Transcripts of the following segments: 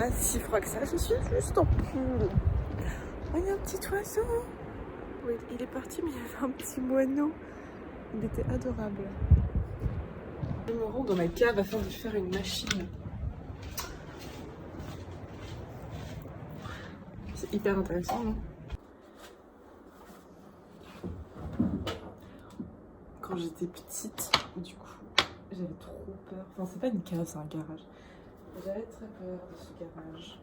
pas si froid que ça, je suis juste en pull. Oh, il y a un petit oiseau. Oui, il est parti, mais il y avait un petit moineau. Il était adorable. Je me rends dans ma cave afin de faire une machine. C'est hyper intéressant, non? Quand j'étais petite, du coup, j'avais trop peur. Enfin, c'est pas une cave, c'est un garage. J'avais très peur de ce garage.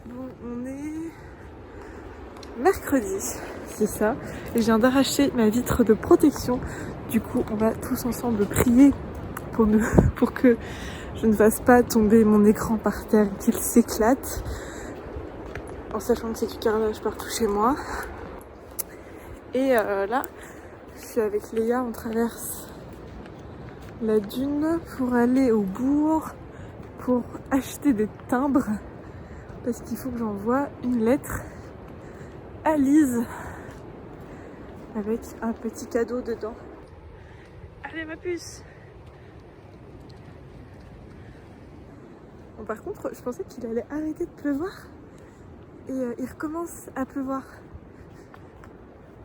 Bon, on est mercredi, c'est ça. Et je viens d'arracher ma vitre de protection. Du coup, on va tous ensemble prier pour que je ne fasse pas tomber mon écran par terre, qu'il s'éclate. En sachant que c'est du carrelage partout chez moi. Et là, je suis avec Léa, on traverse la dune pour aller au bourg, pour acheter des timbres. Parce qu'il faut que j'envoie une lettre à Lise avec un petit cadeau dedans. Allez ma puce! Bon, par contre, je pensais qu'il allait arrêter de pleuvoir et il recommence à pleuvoir.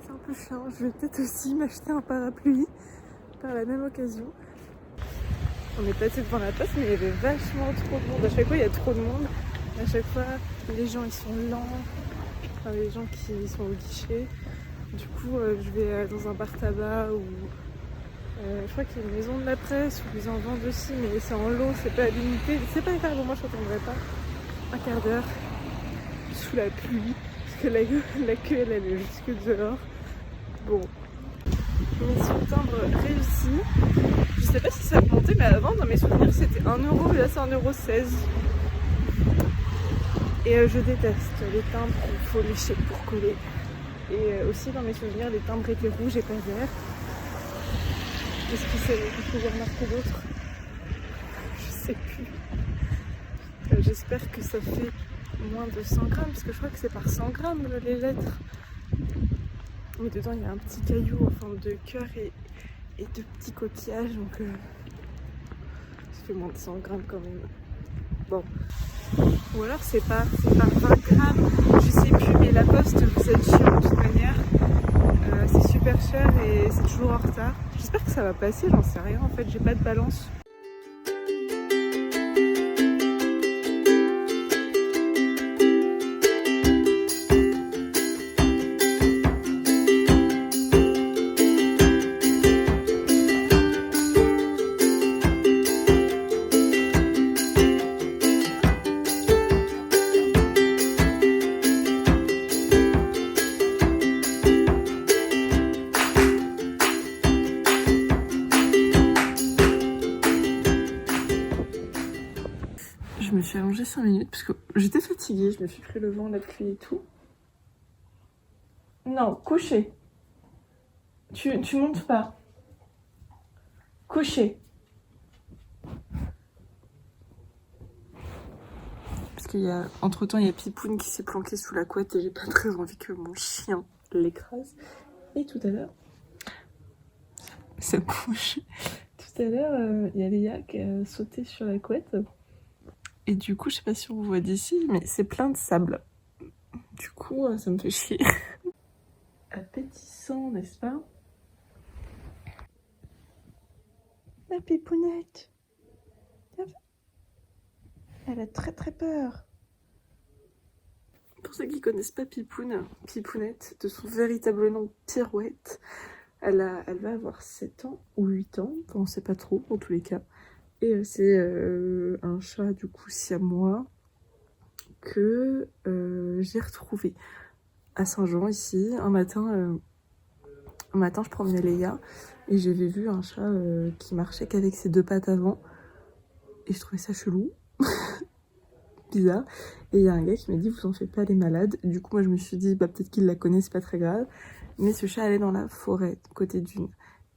C'est un peu chiant. Je vais peut-être aussi m'acheter un parapluie par la même occasion. On est passé devant la place, mais il y avait vachement trop de monde. À chaque fois, il y a trop de monde. À chaque fois, les gens ils sont lents. Enfin, les gens qui sont au guichet. Du coup, je vais dans un bar tabac ou je crois qu'il y a une maison de la presse où ils en vendent aussi, mais c'est en lot, c'est pas limité. C'est pas grave, moi je n'attendrai pas un quart d'heure sous la pluie, parce que la queue elle est jusque dehors. Bon, mission timbre réussie. Je sais pas si ça a augmenté, mais avant dans mes souvenirs c'était 1€, et là c'est 1,16€. Et je déteste les timbres qu'il faut lécher pour coller. Et aussi dans mes souvenirs les timbres étaient rouges et pas verts. Est-ce que j'ai remarqué d'autres? Je sais plus. J'espère que ça fait moins de 100 grammes, parce que je crois que c'est par 100 grammes les lettres. Mais dedans il y a un petit caillou en forme de cœur et de petits coquillages, donc ça fait moins de 100 grammes quand même. Bon. Ou alors c'est par 20 grammes, je sais plus, mais la poste vous êtes chiant de toute manière. C'est super cher et c'est toujours en retard. J'espère que ça va passer, j'en sais rien en fait, j'ai pas de balance. Je me suis allongée 5 minutes parce que j'étais fatiguée, je me suis pris le vent, la pluie et tout. Non, coucher. Tu montes pas. Coucher. Parce qu'il y a, entre temps, il y a Pipoune qui s'est planqué sous la couette et j'ai pas très envie que mon chien l'écrase. Et tout à l'heure, ça bouge. Tout à l'heure, il y a Léa qui a sauté sur la couette. Et du coup, je sais pas si on vous voit d'ici, mais c'est plein de sable. Du coup, ça me fait chier. Appétissant, n'est-ce pas? Ma pipounette. Elle a très très peur. Pour ceux qui connaissent pas Pipoune, Pipounette, de son véritable nom Pirouette, elle va avoir 7 ans ou 8 ans, on sait pas trop en tous les cas. Et c'est un chat du coup siamois que j'ai retrouvé à Saint-Jean ici. Un matin je promenais Léa et j'avais vu un chat qui marchait qu'avec ses 2 pattes avant. Et je trouvais ça chelou. Bizarre. Et il y a un gars qui m'a dit vous en faites pas, les malades. Du coup moi je me suis dit bah peut-être qu'il la connaît, c'est pas très grave. Mais ce chat allait dans la forêt, côté dune.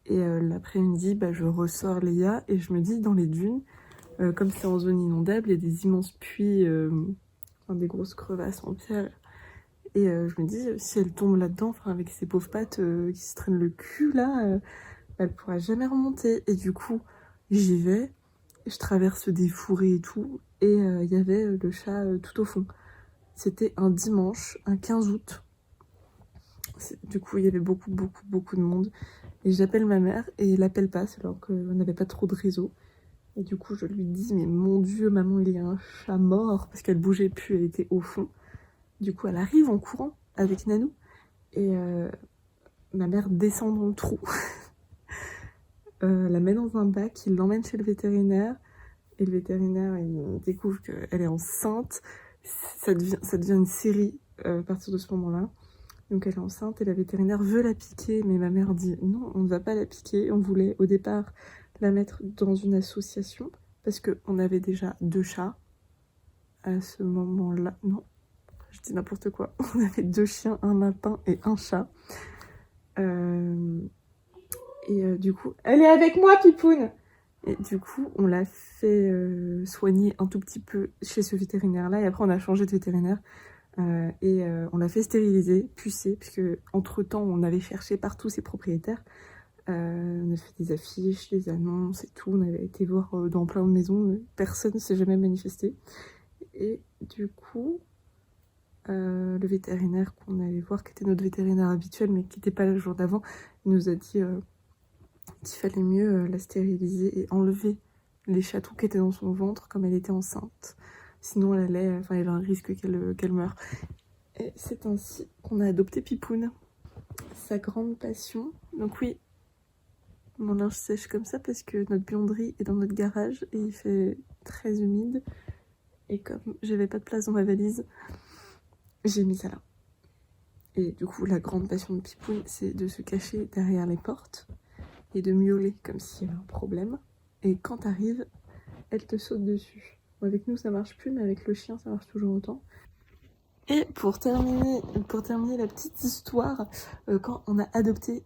Et l'après-midi, bah, je ressors Léa et je me dis dans les dunes, comme c'est en zone inondable, il y a des immenses puits, enfin, des grosses crevasses en pierre. Et je me dis, si elle tombe là-dedans, enfin, avec ses pauvres pattes qui se traînent le cul, là, elle pourra jamais remonter. Et du coup, j'y vais, je traverse des fourrés et tout, et il y avait le chat tout au fond. C'était un dimanche, un 15 août. Du coup, il y avait beaucoup de monde. Et j'appelle ma mère, et elle n'appelle pas, c'est alors qu'on n'avait pas trop de réseau. Et du coup, je lui dis, mais mon Dieu, maman, il y a un chat mort, parce qu'elle bougeait plus, elle était au fond. Du coup, elle arrive en courant avec Nanou, et ma mère descend dans le trou. La met dans un bac, il l'emmène chez le vétérinaire, et le vétérinaire, il découvre qu'elle est enceinte. Ça devient une série à partir de ce moment-là. Donc elle est enceinte et la vétérinaire veut la piquer, mais ma mère dit non, on ne va pas la piquer. On voulait au départ la mettre dans une association parce qu'on avait déjà 2 chats à ce moment-là. Non, je dis n'importe quoi. On avait 2 chiens, un lapin et un chat. Du coup, elle est avec moi, Pipoune. Et du coup, on l'a fait soigner un tout petit peu chez ce vétérinaire-là. Et après, on a changé de vétérinaire. On l'a fait stériliser, pucer, puisque entre-temps, on avait cherché partout ses propriétaires. On a fait des affiches, des annonces et tout. On avait été voir dans plein de maisons. Mais personne ne s'est jamais manifesté. Et du coup, le vétérinaire qu'on allait voir, qui était notre vétérinaire habituel, mais qui n'était pas là le jour d'avant, il nous a dit qu'il fallait mieux la stériliser et enlever les chatons qui étaient dans son ventre comme elle était enceinte. Sinon, il y avait un risque qu'elle meure. Et c'est ainsi qu'on a adopté Pipoune. Sa grande passion. Donc oui, mon linge sèche comme ça parce que notre buanderie est dans notre garage et il fait très humide. Et comme j'avais pas de place dans ma valise, j'ai mis ça là. Et du coup, la grande passion de Pipoune, c'est de se cacher derrière les portes et de miauler comme s'il y avait un problème. Et quand t'arrives, elle te saute dessus. Bon, avec nous, ça marche plus, mais avec le chien, ça marche toujours autant. Et pour terminer la petite histoire, quand on a adopté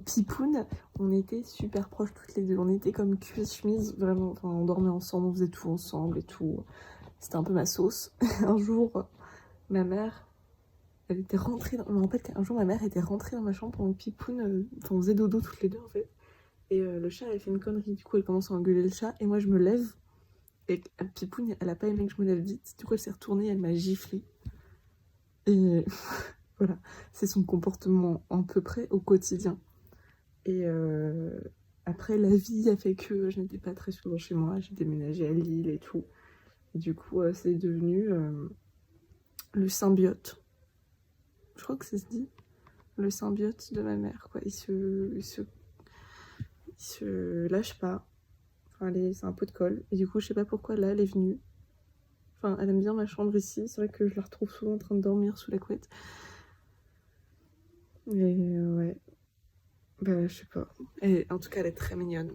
Pipoune, on était super proches toutes les deux. On était comme cuisse-chemise, vraiment. Enfin, on dormait ensemble, on faisait tout ensemble et tout. C'était un peu ma sauce. Un jour, ma mère, elle était rentrée dans... Je me rappelle qu'un jour, ma mère était rentrée dans ma chambre pendant que Pipoune... on faisait dodo toutes les deux, en fait. Et le chat, elle fait une connerie. Du coup, elle commence à engueuler le chat. Et moi, je me lève. Et Pipoune, elle a pas aimé que je me lève vite. Du coup, elle s'est retournée, elle m'a giflé. Et voilà, c'est son comportement à peu près au quotidien. Et après, la vie a fait que je n'étais pas très souvent chez moi. J'ai déménagé à Lille et tout. Et du coup, c'est devenu le symbiote. Je crois que ça se dit. Le symbiote de ma mère, quoi. Il se lâche pas. Enfin, c'est un pot de colle. Et du coup, je sais pas pourquoi, là, elle est venue. Enfin, elle aime bien ma chambre ici. C'est vrai que je la retrouve souvent en train de dormir sous la couette. Et ouais. Bah, je sais pas. Et en tout cas, elle est très mignonne.